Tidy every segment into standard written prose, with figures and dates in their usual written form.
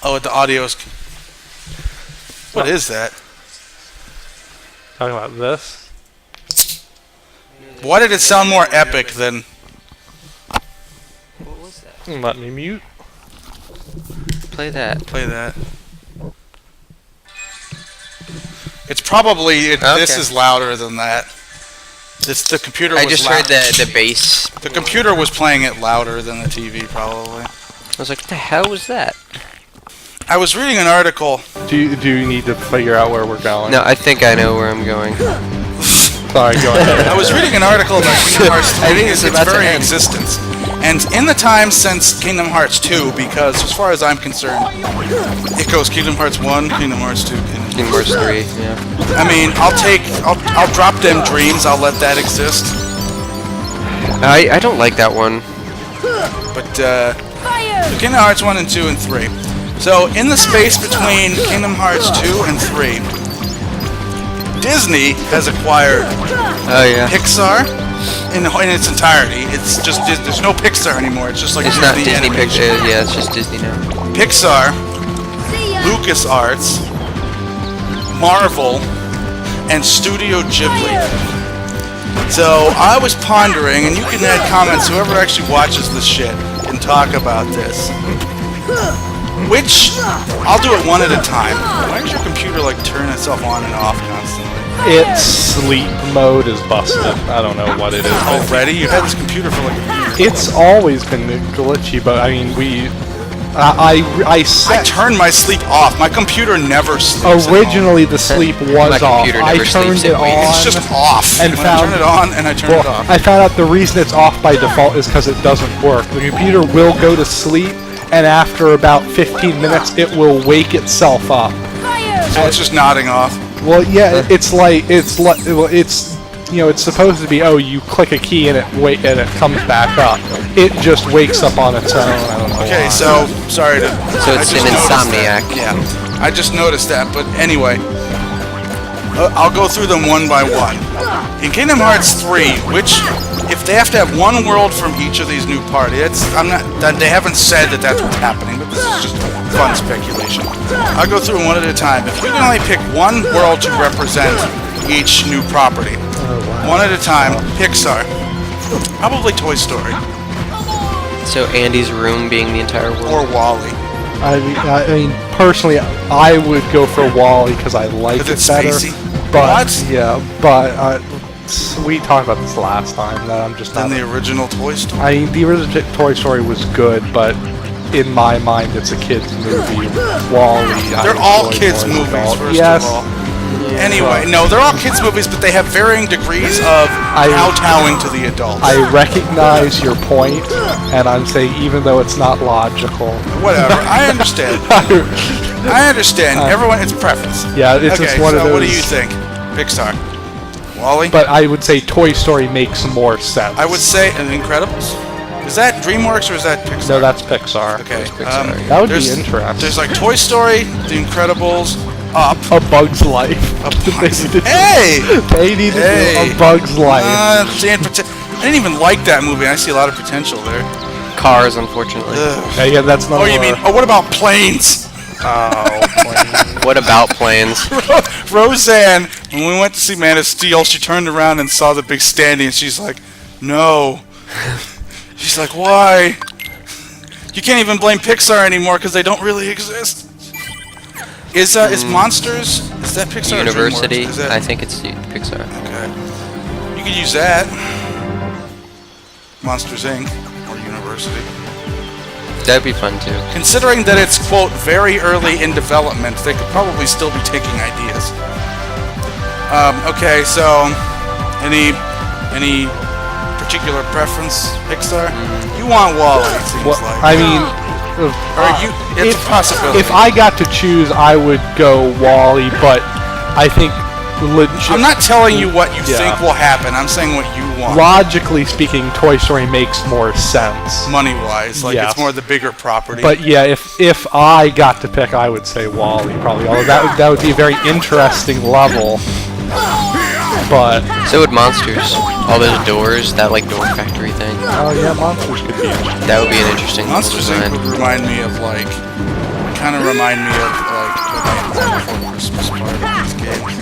Oh, the audio's... What is that? Talking about this? Why did it sound more epic than... What was that? Let me mute. Play that. Play that. It's probably... This is louder than that. The computer was I just heard the bass. The computer was playing it louder than the TV, probably. I was like, what the hell was that? I was reading an article... Do you need to figure out where we're going? No, I think I know where I'm going. Sorry, go ahead. I was reading an article about Kingdom Hearts 3 I think it's about to very end. existence. And in the time since Kingdom Hearts 2, because as far as I'm concerned, it goes Kingdom Hearts 1, Kingdom Hearts 2, Kingdom Hearts 3, yeah. I mean, I'll drop them dreams, I'll let that exist. I don't like that one. But, Kingdom Hearts 1 and 2 and 3. So, in the space between Kingdom Hearts 2 and 3, Disney has acquired Pixar in its entirety. It's just there's no Pixar anymore. It's just like It's not Disney Pixar. Yeah, it's just Disney now. Pixar, LucasArts, Marvel, and Studio Ghibli. So I was pondering, and you can add comments. Whoever actually watches this shit can talk about this. Which I'll do it one at a time. Why does your computer like turn itself on and off constantly? Its sleep mode is busted. I don't know what it is. Already? You've had this computer for like a year. It's always been glitchy, but I mean, I turned my sleep off. My computer never sleeps. Originally, the sleep was off. I turned it on. It's just off. And I turn it on and I turn it off. I found out the reason it's off by default is because it doesn't work. The computer will go to sleep, and after about 15 minutes, it will wake itself up. So it's just nodding off. Well, yeah, it's you know, it's supposed to be, oh, you click a key and it comes back up. It just wakes up on its own. I don't know Okay, why. so sorry to. So it's an insomniac. Yeah, I just noticed that. But anyway, I'll go through them one by one. In Kingdom Hearts 3, if they have to have one world from each of these new parties, they haven't said that that's what's happening, but this is just fun speculation. I'll go through them one at a time. If you can only pick one world to represent each new property, one at a time, Pixar, probably Toy Story, So Andy's room being the entire world. or WALL-E. I mean, personally, I would go for WALL-E because I like it It's better. spacey. But What? yeah, but we talked about this last time. That I'm just not. Than the original Toy Story. I mean, the original Toy Story was good, but in my mind, it's a kids' movie. WALL-E. They're all kids' movies, first yes. of all. Anyway, no, they're all kids' movies, but they have varying degrees of kowtowing to the adults. I recognize your point, and I'm saying even though it's not logical. Whatever, I understand. I understand. Everyone, it's preference. Yeah, it's Okay, just one so of those. what do you think? Pixar. WALL-E? But I would say Toy Story makes more sense. I would say Incredibles. Is that DreamWorks or is that Pixar? No, that's Pixar. Okay. Pixar. That would be interesting. There's like Toy Story, The Incredibles, Up. A Bug's Life. Hey! They need to do A Bug's Life. I didn't even like that movie. I see a lot of potential there. Cars, unfortunately. Ugh. Yeah, that's not. Oh, you mean? Oh, what about planes? Oh, What about planes? Roseanne, when we went to see Man of Steel, she turned around and saw the big standee, and she's like, "No." She's like, "Why?" You can't even blame Pixar anymore because they don't really exist. Is Monsters? Is that Pixar? University. Or DreamWorks? Is that... I think it's Pixar. Okay. You could use that. Monsters Inc. or University. That'd be fun too. Considering that it's, quote, very early in development, they could probably still be taking ideas. Okay, so, any particular preference, Pixar? You want WALL-E, it seems well, like. I mean, It's a possibility. If I got to choose, I would go WALL-E, but I think I'm not telling you what you think will happen. I'm saying what you want. Logically speaking, Toy Story makes more sense. Money-wise, like it's more the bigger property. But yeah, if I got to pick, I would say WALL-E probably. Although that would be a very interesting level. But so would Monsters. All those doors, that like door factory thing. Oh yeah, Monsters could be interesting. That would be an interesting Monsters Inc. design. would remind me of like kind of remind me of like the Nightmare Before Christmas part of these games,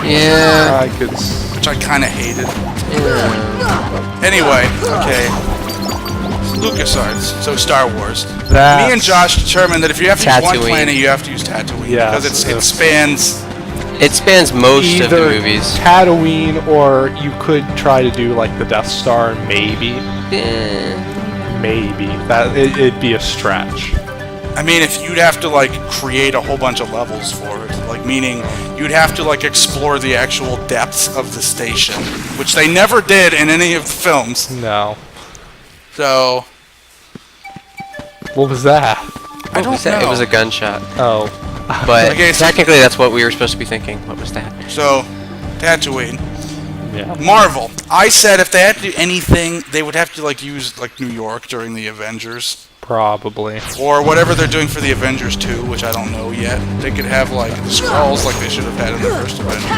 Yeah. I could. which I kind of hated. Yeah. Anyway, okay. LucasArts, so Star Wars. That's- Me and Josh determined that if you have to use one Tatooine. planet, you have to use Tatooine Yes, because it yes. spans. It spans most of the Either movies. Tatooine, or you could try to do like the Death Star, maybe. Maybe it'd be a stretch. I mean, if you'd have to like create a whole bunch of levels for it, like meaning you'd have to like explore the actual depths of the station, which they never did in any of the films. No. So What was that? I don't know. It was a gunshot. Oh. But Okay, so- technically, that's what we were supposed to be thinking. What was that? So Tatooine. Yeah. Marvel. I said if they had to do anything, they would have to like use like New York during the Avengers, Probably. or whatever they're doing for the Avengers 2, which I don't know yet. They could have like the Skrulls, like they should have had in the first Avengers.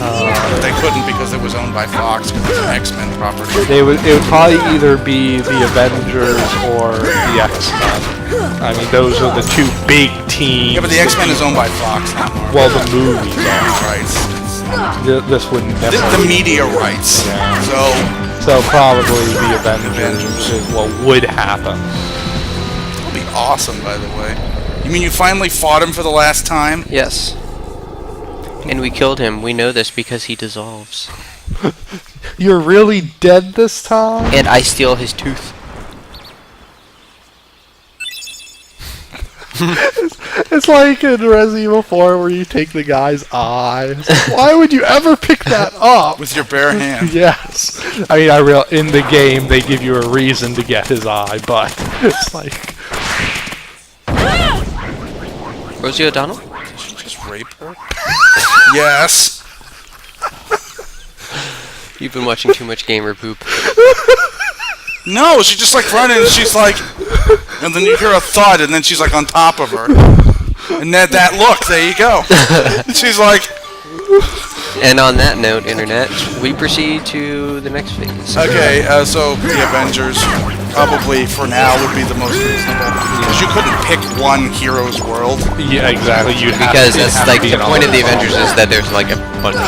But they couldn't because it was owned by Fox because it's an X-Men property. It would probably either be the Avengers or the X-Men. I mean, those are the two big teams. Yeah, but the X-Men is owned by Fox, not Marvel. Well, the movies are. Rights. This wouldn't The necessarily. media rights. Yeah. So So probably the Avengers is what would happen. it'll be awesome, by the way. You mean you finally fought him for the last time? Yes. And we killed him. We know this because he dissolves. You're really dead this time? And I steal his tooth. It's like in Resident Evil 4 where you take the guy's eye. It's like, why would you ever pick that up? With your bare hand. Yes. I mean, in the game, they give you a reason to get his eye, but it's like... Rosie O'Donnell? Did she just rape her? Yes. You've been watching too much gamer poop. No, she just like running and she's like, and then you hear a thud and then she's like on top of her. And that look, there you go. She's like, And on that note, Internet, we proceed to the next phase. okay, so the Avengers probably for now would be the most reasonable. Because you couldn't pick one hero's world. Yeah, exactly. Because that's like the point of the Avengers is that there's like a bunch.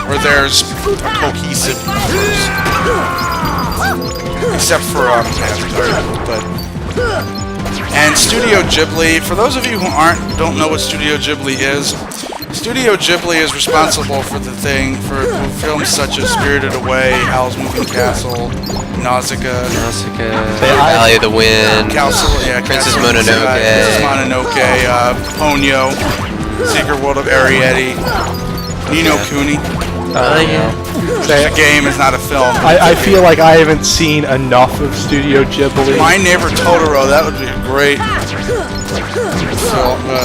Or there's a cohesive universe. Except for but and Studio Ghibli. For those of you who don't know what Studio Ghibli is, Studio Ghibli is responsible for films such as Spirited Away, Howl's Moving Castle, Nausicaa, Valley of the Wind, Princess Princess Mononoke, Ponyo, Secret World of Arrietty, Ni no Kuni. It's a game, is not a film. I feel like I haven't seen enough of Studio Ghibli. My Neighbor Totoro, that would be a great film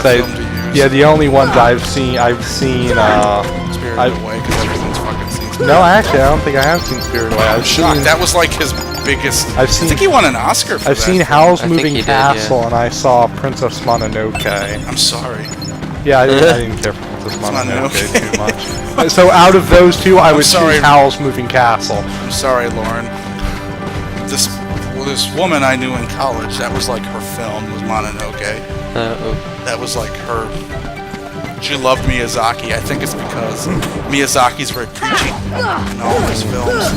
to use. Yeah, the only ones I've seen Spirited Away, because everyone's fucking seen Spirited No, actually, I don't think I have seen Spirited Away. I'm shocked. That was like his biggest. I think he won an Oscar for that. I've seen Howl's I think Moving he did, Castle, yeah. and I saw Princess Mononoke. I'm sorry. Yeah, I didn't care for Princess Mononoke Mononoke. too much. So out of those two, I would sorry. choose Howl's Moving Castle. I'm sorry, Lauren. This woman I knew in college, that was like her film, was Mononoke. That was like her. She loved Miyazaki. I think it's because Miyazaki's very preachy in all his films.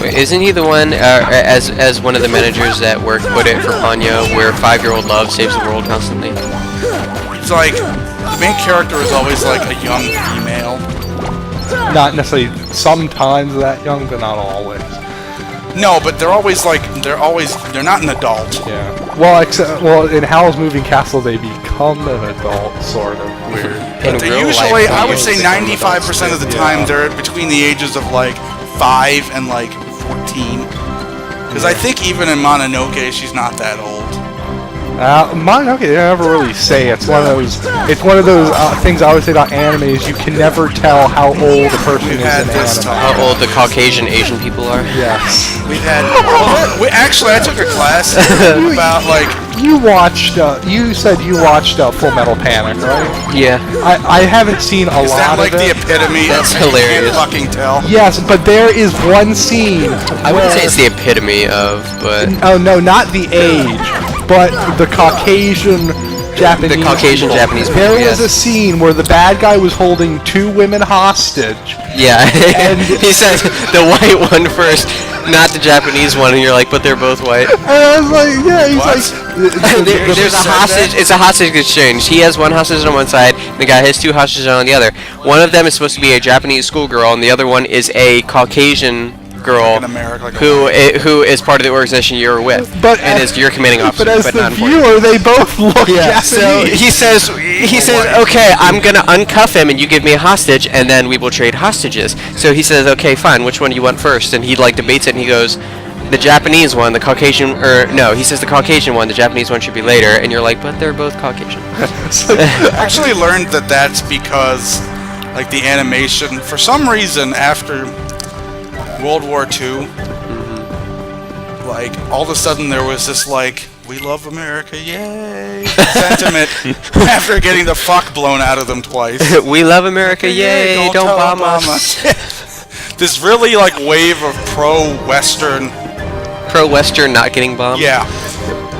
Wait, isn't he the one, as one of the managers at work put it for Ponyo, where 5-year-old love saves the world constantly? It's like the main character is always like a young female. Not necessarily sometimes that young, but not always. No, but they're not an adult. Yeah. Well, in Howl's Moving Castle, they become an adult, sort of weird. But they usually, I would say 95% of the time, they're between the ages of like 5 and like 14. Because I think even in Mononoke, she's not that old. Mononoke, they never really say. It's one of those things I always say about anime is you can never tell how old a person is in anime. How old the Caucasian Asian people are? Yes. We've had. Actually, I took a class about like. You said you watched Full Metal Panic, right? Yeah. I haven't seen a lot of it. Is that like the epitome? That's of hilarious. You can't fucking tell. Yes, but there is one scene. I wouldn't say it's the epitome of, but... Oh, no, not the age. but the Caucasian Japanese. The Caucasian people. Japanese people, There was yes. a scene where the bad guy was holding 2 women hostage. Yeah, And- he says the white one first, not the Japanese one, and you're like, but they're both white. And I was like, yeah, he's What? like. There's a hostage. It's a hostage exchange. He has one hostage on one side, and the guy has 2 hostages on the other. One of them is supposed to be a Japanese schoolgirl, and the other one is a Caucasian girl In America, like who is part of the organization you're with, But and as- is your commanding officer, But as but the not important. viewer, they both look Yeah, so Japanese. he says, okay, I'm gonna uncuff him and you give me a hostage and then we will trade hostages. So he says, okay, fine, which one do you want first? And he like debates it and he goes, the Japanese one, the Caucasian, or no, he says the Caucasian one, the Japanese one should be later, and you're like, but they're both Caucasian. I actually learned that that's because, like, the animation, for some reason, after World War II, like, all of a sudden there was this, like, we love America, yay, sentiment after getting the fuck blown out of them twice. We love America, yay, don't tell bomb Obama. us. This really, like, wave of pro-Western. Pro-Western not getting bombed. Yeah.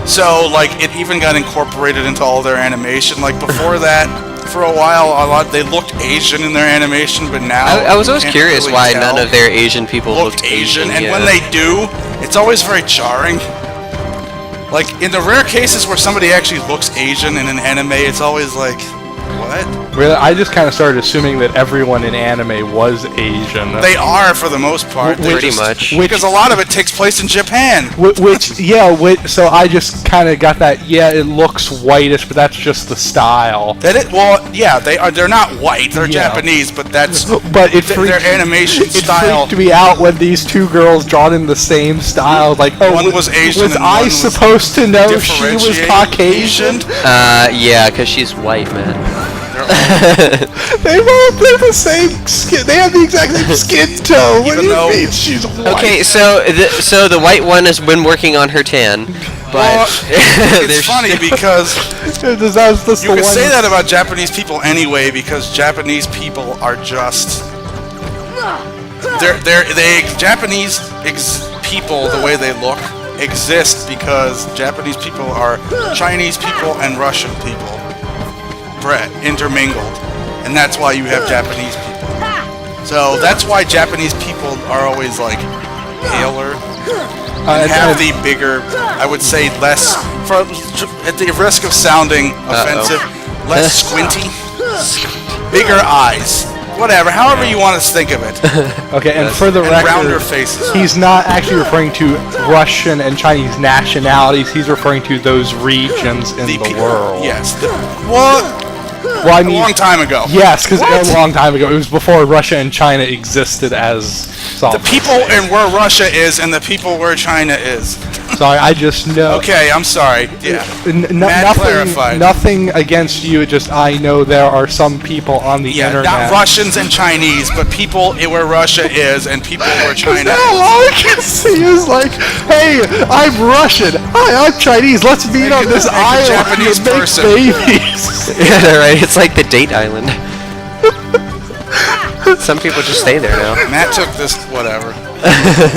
So, like, it even got incorporated into all their animation. Like, before that, for a while, they looked Asian in their animation, but now... I was always you can't curious really why tell. none of their Asian people looked looked Asian. And yeah. when they do, it's always very jarring. Like, in the rare cases where somebody actually looks Asian in an anime, it's always like, what? Really, I just kind of started assuming that everyone in anime was Asian. They are, for the most part. They're Pretty just- much. Because a lot of it takes place in Japan. So I just kind of got that. Yeah, it looks whitish, but that's just the style. They're not white. They're Yeah. Japanese, but that's But it their animation it style. freaked me out when these 2 girls drawn in the same style. Like, oh, One was Asian Was and I one was supposed to know she was differentiate Caucasian? Yeah, because she's white, man. They're the same skin. They have the exact same skin tone. What Even do you though- mean she's white? Okay, so the white one has been working on her tan, but Well, it's there's funny because That's you could say that about Japanese people anyway, because Japanese people are just Japanese people, the way they look, exist because Japanese people are Chinese people and Russian people intermingled, and that's why you have Japanese people. So that's why Japanese people are always like paler and have the bigger, I would say less, at the risk of sounding offensive, less squinty, bigger eyes. Whatever, however you want to think of it. Okay, and for the And record, rounder faces. he's not actually referring to Russian and Chinese nationalities. He's referring to those regions in the world. Yes. What? Well, I A mean, long time ago. yes, because a long time ago. It was before Russia and China existed as The sovereign. people in where Russia is and the people where China is. Sorry, I just know. Okay, I'm sorry. Yeah. Clarified. Nothing against you. Just I know there are some people on the Yeah, internet. not Russians and Chinese, but people where Russia is and people where China Now is. all I can see is like, hey, I'm Russian. Hi, I'm Chinese. Let's meet on this Make a island Japanese and make person. babies. yeah, right. It's like the date island. Some people just stay there now. Matt took this, whatever.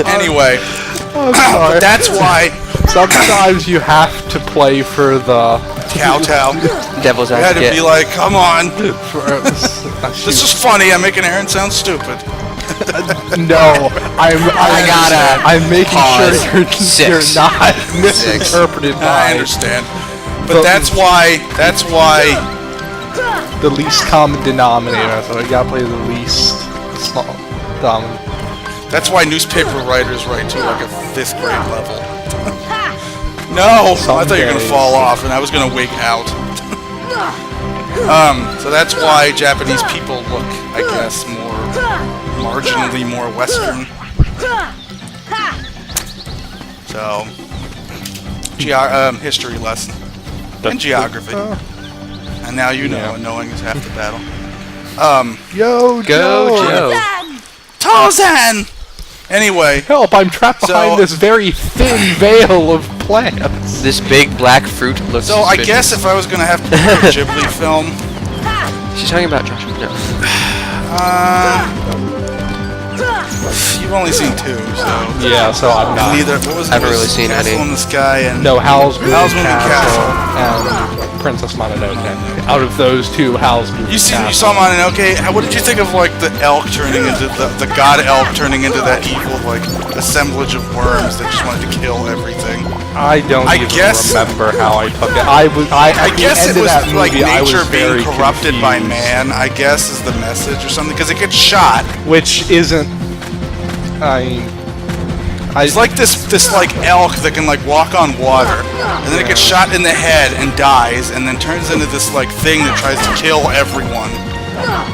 Anyway, I'm sorry. that's why Sometimes you have to play for the. Kowtow. Devil's You had to advocate. be like, come on. For, This is funny. I'm making Aaron sound stupid. no, I'm making Pause. sure you're Six. not misinterpreted I by understand. But that's why the least common denominator. So you gotta play the least small dominant. That's why newspaper writers write to like a 5th grade level. No! I thought you were gonna days. fall off and I was gonna wig out. So that's why Japanese people look, I guess, marginally more Western. So, history lesson. And geography. And now you know, and knowing is half the battle. Yo, Go, Joe. Tarzan! Anyway, Help! I'm trapped behind So- this very thin veil of plants. This big black fruit looks so I suspicious. guess if I was gonna have to do a Ghibli film, She's talking about Joshua. No. You've only seen 2, so... Yeah, so I'm not. Neither. What was it? I haven't really seen Castle any. in the Sky and... No, Howl's Moving Howl's Moving Castle and Princess Mononoke. Out of those two, Howl's Moving Castle. You saw Mononoke. What did you think of like the elk turning into the god elk turning into that evil like assemblage of worms that just wanted to kill everything? I don't even remember how I took it. I guess it was like nature being confused. corrupted by man. I guess is the message or something because it gets shot. Which isn't. It's like this like elk that can like walk on water, and then it gets shot in the head and dies, and then turns into this like thing that tries to kill everyone,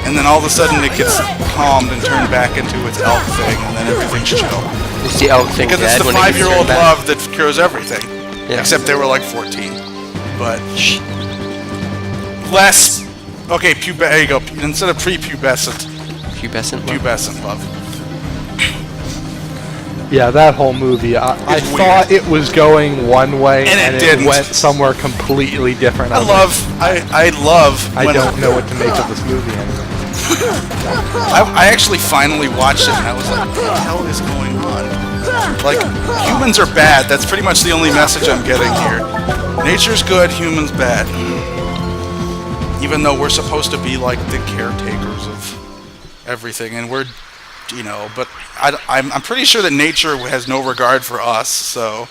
and then all of a sudden it gets calmed and turned back into its elk thing, and then everything's chill. Is the elk thing Because it's dead the when it gets 5-year-old turned back? love that cures everything, Yeah. except they were like 14, but less. Okay, there you go. Instead of prepubescent, pubescent love. Yeah, that whole movie, I It's thought it was going one way, And it it didn't. went somewhere completely different. I love. I when don't know what to make of this movie anymore. I actually finally watched it and I was like, what the hell is going on? Like, humans are bad. That's pretty much the only message I'm getting here. Nature's good, humans bad. Even though we're supposed to be like the caretakers of everything, and we're, but I'm pretty sure that nature has no regard for us, so...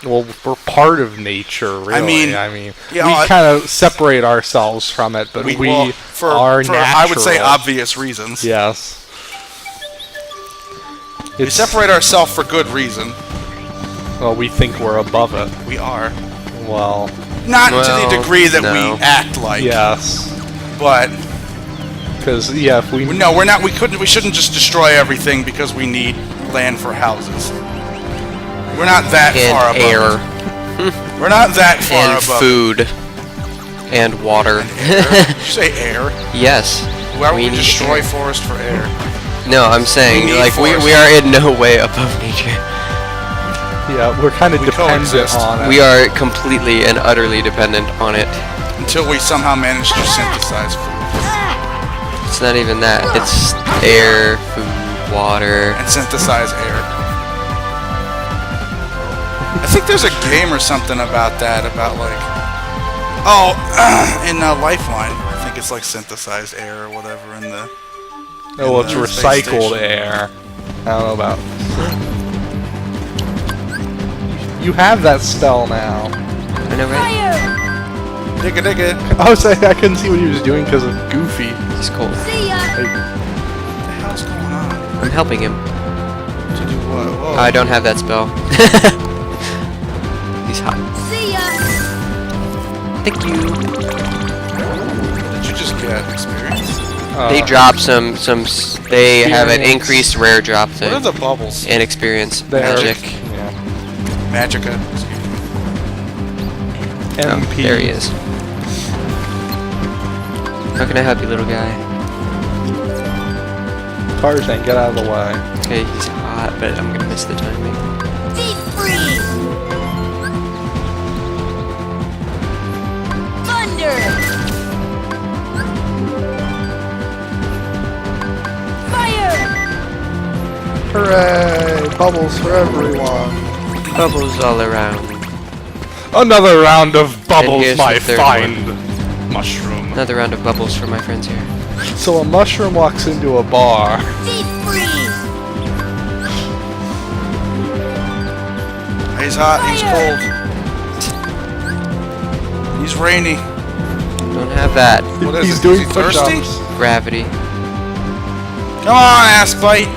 Well, we're part of nature, really. I mean, we kind of separate ourselves from it, but we are natural. I would say obvious reasons. Yes. We separate ourselves for good reason. Well, we think we're above it. We are. Well... Not to the degree that we act like. Yes. But... Because, yeah, if we... No, we're not. We shouldn't just destroy everything because we need land for houses. We're not that far above air. We're not that far and above food. And water. Did you say air? Yes. Why would we destroy forest for air? No, I'm saying, we are in no way above nature. Yeah, we're kind of dependent on it. We are completely and utterly dependent on it. Until we somehow manage to synthesize food. It's not even that. It's air, food, water. And synthesize air. I think there's a game or something about that, about like... Oh, in Lifeline. I think it's like synthesized air or whatever in the... Oh, well, it's recycled air. I don't know about... You have that spell now. I know, right? Dig it. I was saying I couldn't see what he was doing because of Goofy. He's cold. What the hell's going on? I'm helping him. To do what? Whoa. I don't have that spell. He's hot. See ya. Thank you. Did you just get experience? They drop some. They have an increased rare drop thing. What are the bubbles? And experience. Magic. Magica. Oh, there he is. How can I help you, little guy? Tarzan, get out of the way. Okay, he's hot, but I'm gonna miss the timing. Deep freeze. Thunder. Fire. Hooray! Bubbles for everyone. Bubbles all around. Another round of bubbles, here's my the third fine mushroom. Another round of bubbles for my friends here. So a mushroom walks into a bar. Deep freeze. He's hot, he's cold. He's rainy. Don't have that. What is He's it? doing Is he thirsty? push-ups. Gravity. Come on, ass bite.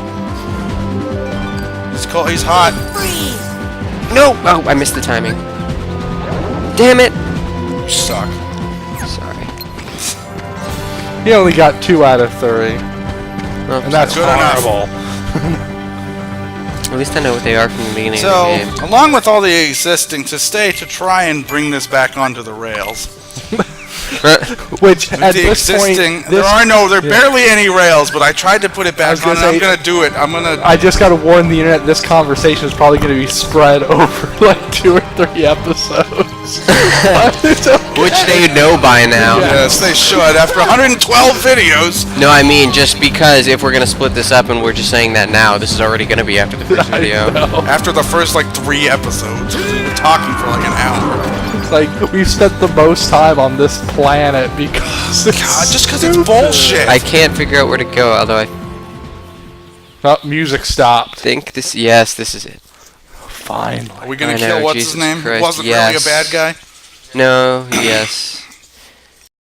He's cold, he's hot. Freeze. No! Oh, I missed the timing. Damn it! You suck. Sorry. He only got 2 out of 3. Well, And that's Good enough. horrible. at least I know what they are from the beginning So, of the game. along with all the existing, to try and bring this back onto the rails. Which at The this existing, point, there are barely any rails, but I tried to put it back gonna on. And I'm say- gonna do it. I just got to warn the internet. This conversation is probably going to be spread over like 2 or 3 episodes. But it's okay. Which they know by now. Yes, they should. After 112 videos. No, I mean, just because if we're going to split this up and we're just saying that now, this is already going to be after the first video. After the first like 3 episodes, we've been talking for like an hour. It's like we've spent the most time on this planet because it's God, just because it's bullshit. I can't figure out where to go, although I Oh, music stopped. think this... Yes, this is it. Fine. Are we gonna I kill know, what's Jesus his name? Christ, Wasn't yes. really a bad guy. No, yes.